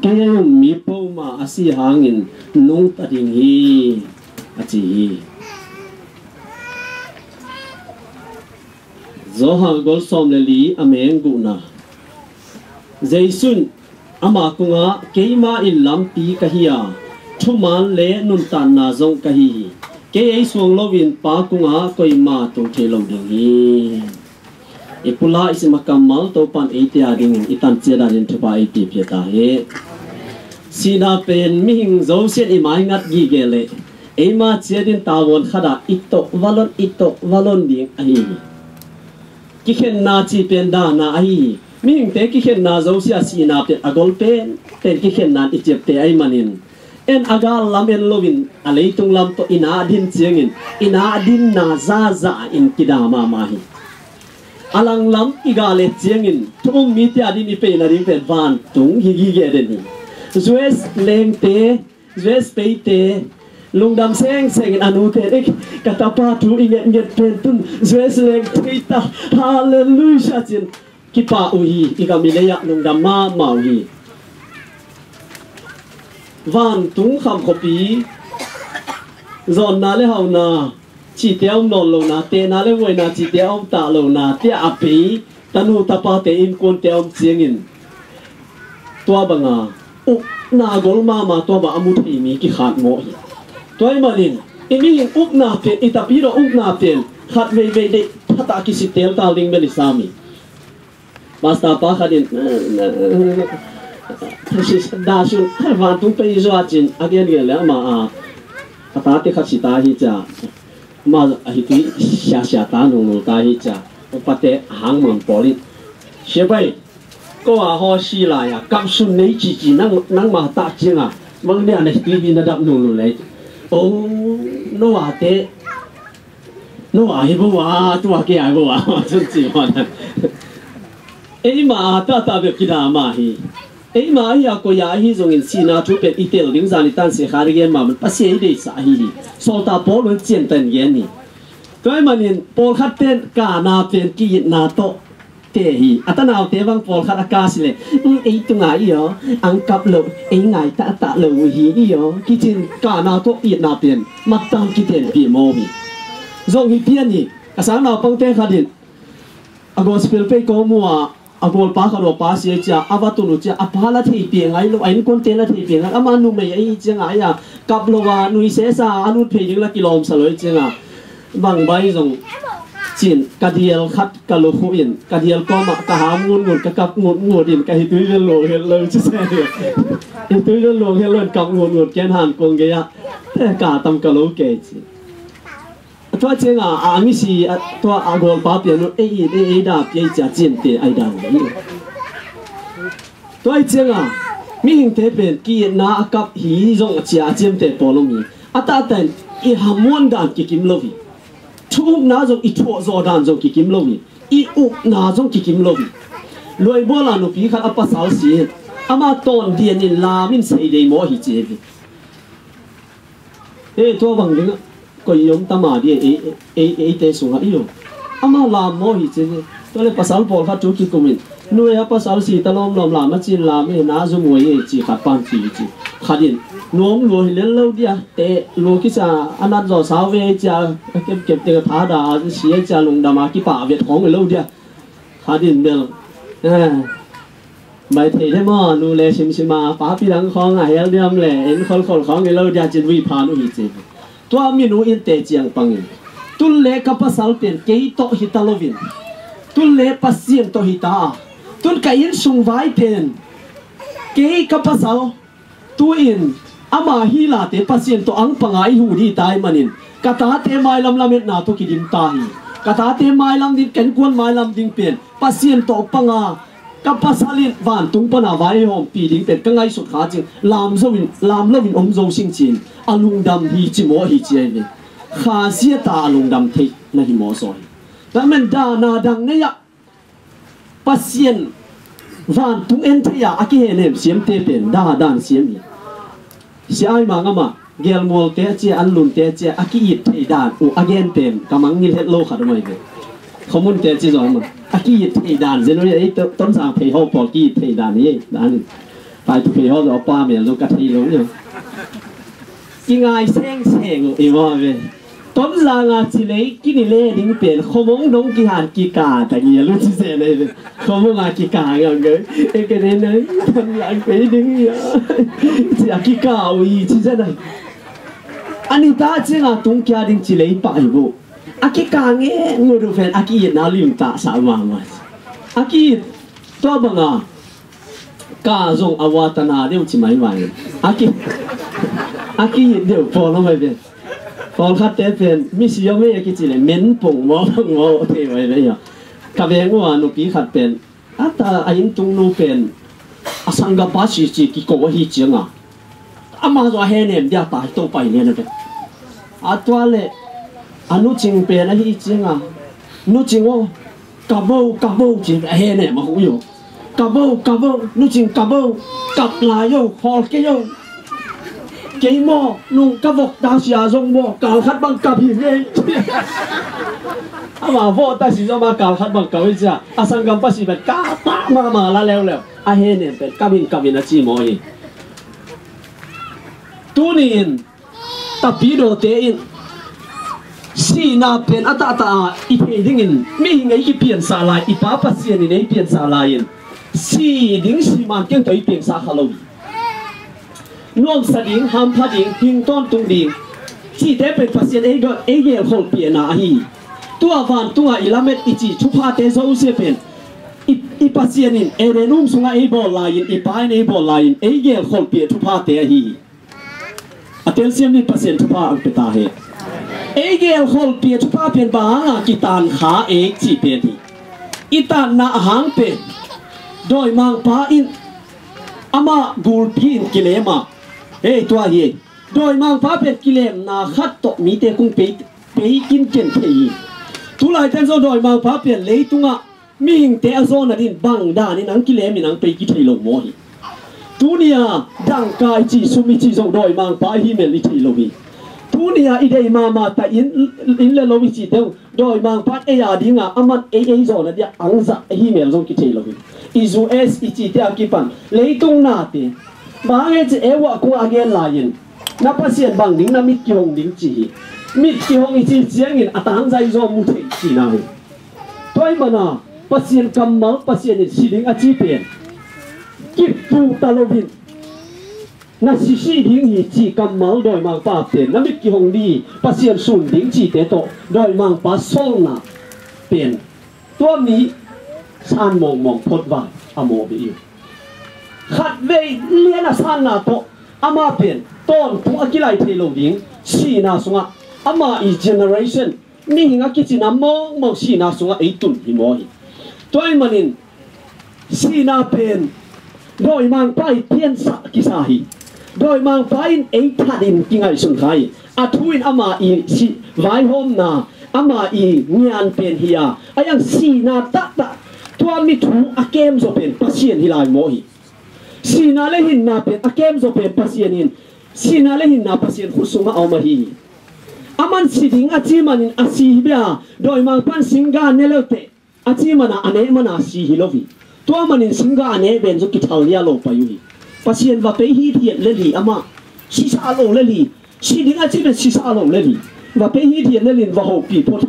cái mi po mà asi hangin nung ta ding hi achi zo ha gol som le li ameng gu na jaisun ama kunga keima in lampi kahia thuman le nun tan na zong kahi ke ei suang lovin pa kunga koima tu thelo ding hi ipula ismakamal to pan etia ding itan cheda din thupa eti pheta he sina pen ming zo set i mai ngat gi gele ema chedin tawon khada ito valon ding ahi ki khen na chi pen da na ahi ming te ki khen na zo sia sina pen agol pen ki khen na i chep te ai manin en agal lam en lovin aleitung lam to ina din chengin ina din na za in kidama mahi alang lam igale chengin thum mi te adin i pe na ring pen van tung hi gi ge den ni Zwes leng te, zwes pei te, lungdam seng anu te ek katapa tu inget pentun zwes leng te ta hallelujah chin kipa uhi igamileya lungdam ma mauhi van tung kham khopi zon na le hau na chi teom non lo na te na le voi na chi teom ta lo na te api tanu tapa te in kon teom chengin tua banga na gol mama to ba amu thi mi ki khat mo hi toy manin imi uk na te itapiro uk na ten khat ve de thata ki si tel ta ling beli sami basta pa khadin da su van tu pe zo achin again ge la ma a ta te khat si ta hi cha ma hi ti sha ta nu ta hi cha pa te hang mon poli she bai có à ho xì lại à cam xuân lấy chỉ năng mà tạ chiêng à vâng nè này tuy nó đậm nụ lấy ô nó à thế nó à hi bố à tu à kia à bố à xuân chỉ hoàn ấy mà ta việc kia mà hi ấy mà hi à có ya hi dùng in xin à chú biết ít tiền lính giang tan sẽ khai cái mà mình bắt xe đi xã hi đi sau ta bố luôn tiền tiền yên đi cái mà nhìn bố khát tiền cả na tiền kia na to te hi atanaw te bang pol khat akas le ei tu ngai yo ang kap lo ei ngai ta lo hi yo kitchen ka na to i na pen matang kiten pi mo bi zong hi pian ni asang naw pang te khadin gospel pe ko mua agol pa kha ro pa se cha awatu nu cha aphala thei pi ngai lo ain kon te la thei pi ngai ama nu me ei chenga ya kap lo wa nui se sa anu phei jing la kilom saloi chenga bang bai zong chin kadiel khat kaluhuin kadiel ko ma ka hamun ngun ka kap ngun in ka hitu lo hel lo chi se hitu lo hel lo kap ngun ken han kong ge ya te ka tam ka lo ke chi to chenga a mi si to agol pa pian no e da pi cha chin te ai da ni to chenga mi hing te pen ki na kap hi zong cha chem te polomi ata tan I hamun dan ki kim lo vi thu na zong I thua zo dan zong ki kim lo vi I u na zong ki kim lo vi loi bo la no pi khat apa sal si ama ton dian in la min sei dei mo hi che vi e to bang ding ko yom ta ma di e te su ha yo ama la mo hi che to le pasal bol khat chu ki kumin nuôi apa pasal si ta lom la ma chin la me na zo mo ye chi khat pan chi chi khadin nuông lùi lên lâu đi à, để lùi cái啥, anh ăn rồi sao về cha, kẹp cái thá đà, xía cha lùng đàm à, cái bả Việtของngười lâu đi à, khá điên bèo, bài thầy thế mà, lùi lẹ xìm mà, bả bị đắngของà, hết điềm lẹ, anhของngười lâu đi à, trên vi phán uy chế, tua mình nuôi yên tệ chiang bằng, tuân lẹ cái pasal tiền, cái to hita lovin, tuân lẹ pasien to hita, tuân cái yên sung vai tiền, cái pasal, tuin ama hi la te pasien to ang pangai hu di tai manin kata te mai lam lamet na to kidim tahi kata te mai lam din ken kon mai lam ding pen pasien to panga kapasalin van tung pana vai hom pi ding pen kangai su kha ching lam lovin om zo sing chin alung dam hi chi mo hi chi ni kha sia ta alung dam thei na hi mo soi ta men da na dang ne ya pasien van tung en thei ya aki he nem siam te pen da dan siam ni si ai mà ngama gel mol te che an lun te che aki it thei dan u again tem kamang ngil het lo khat mai be khomun te che zong ma aki it thei dan zeno ye ton sang thei ho pol ki thei dan ni dan tại tụi họ rồi ba miền luôn cắt đi luôn nhá cái ngày sáng sáng rồi mà về tóm ra là chỉ lấy cái này lên đến biển không muốn nông cái hạt cái cả tại vì lúc chỉ này về không muốn hạt cái cả rồi cái này đấy thằng lại cái đứng chỉ cái cả ui chỉ thế này anh ta chỉ là tung gia đình chỉ lấy bảy bộ cái cả nghe người đồ phèn cái gì nào liều ta sao mà cái to bằng à cả dùng awatana đều chỉ mấy vài cái gì đều phò nó vậy còn khát té phèn mi xí mấy cái gì này miến bùng mò thế vậy đấy nhở cái về ngô nó bị khát phèn ta anh tung nó phèn sang gặp bác sĩ chỉ cái cổ hi tiếng mà rồi hè này dia tai to pai ne đấy toa lệ nó chinh phèn hi tiếng nó chinh ô cà bô chỉ hè này mà cũng hiểu cà bô nó chinh cà bô cặp lại vô họ cái vô cái mò nung cá vọc đào xìa rong mò cào khát bằng cặp hình ấy mà vô ta chỉ cho mà cào khát bằng cào ấy chứ sang gam pas chỉ phải cá ta mà la leo he này phải cặp hình là chỉ mò gì tu nín tập bí đồ tế in si na pen ata i pe dingin mi ngai ki pian sa lai i pa pa sian ni nei pian sa lai si ding si man keng toi pian sa halo nuông sa ding ham pha ding hing ton tung ding si te pen pa sian e ge hol pian na hi tua van tua ilamet ichi chupa te zo se pen i pa sian in e re num sunga e bol lai i pa ne bol lai e ge hol pian chupa te hi atel siam ni pa sian chupa ang peta he egel hol pia chupa pian ba kitan kha chi pian hi itan na hang pe doi mang pa in ama gul pin kilema tua hi doi mang pa pe kilem na khat to mi te kung pe kin ken thei tu lai tan zo doi mang pa pian le tunga mi hing te azo na din bang da ni nang kilem ni nang pe ki thei lo mo hi tu nia dang kai chi sumi chi zo doi mang pa hi me li thei lo hi tu nia idei mama ta in le lo chi te doi mang pat e ya dinga aman e zo na dia angza hi me zo ki thei lo hi izu s chi te akipan leitung na te ba nge che e wa ku again lain na pasien bang ding na mit ki hong ding chi mit ki hong chi chiang in atang zai zo mu thei chi na hi toi mana pasien kamal pasien ni siding a chi pen ki pu ta lo bin na si ding hi chi kamal doi mang pa pen na mit ki hong di pasien sun ding chi te to doi mang pa sol na pen to mi san mong phot wa amo bi khat ve liana san na to ama pen ton pu akilai thelo ding si na sunga ama i generation mi hinga kichina mong si na sunga ei tun hi mo hi toy manin si na pen doi mang pai pian sa kisahi doi mang pain ei thadin kingai sun khai athuin ama i si vai hom na ama i ngian pen hiya ayang si na ta tua mi thu akem zo pen pasien hilai mo hi si na le hin na pen akem zo pen pasien in si na le hin na pasien khusuma awma hi aman siding achi manin asi bia doi mang pan singa nelote achi mana ane mana si hilovi tua manin singa ane ben zo ki thalia lo payu hi pasien va pe hi thiet le li ama si sa lo le li siding achi ben si sa lo le li va pe hi thiet le lin va ho pi pot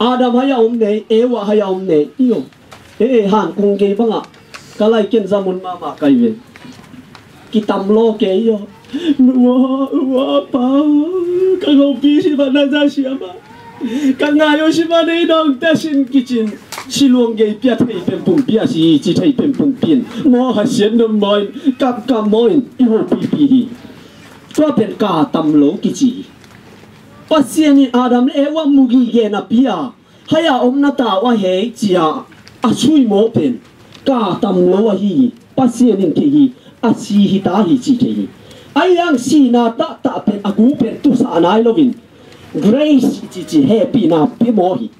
Adam haya omne ewa haya omne iyo han kung ge banga kalai ken zamun mama kai ve kitam lo ke yo wa pa ka go pi si ba na za si ama ka nga yo si ba nei dong ta sin kitchen si luong ge pia thei pem pum pia si chi thei pem pum pin mo ha sien no moi kap moi i ho pi hi to pen ka tam lo ki chi pasien ni Adam le wa mugi ge na pia haya om na ta wa he chia a chui mo pen ka tam lo wa hi pasien ni ki hi a si hi ta hi chi ke hi ayang si na ta pen a gu pen tu sa nai lovin grace chi happy na pi mo hi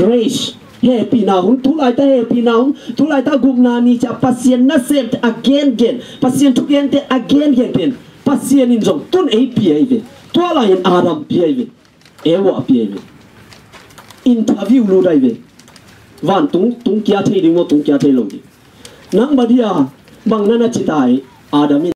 grace happy na hun tu lai ta happy na hun tu lai ta gum na ni cha pasien na sem again pasien tu gen te again pen pasien in jong tun ei pi ai ve tua la in Adam pi ai ve ewa pi ai ve interview lo dai ve van tung kia thei ding mo tung kia thei lo di nang ba dia bang nana citai Adam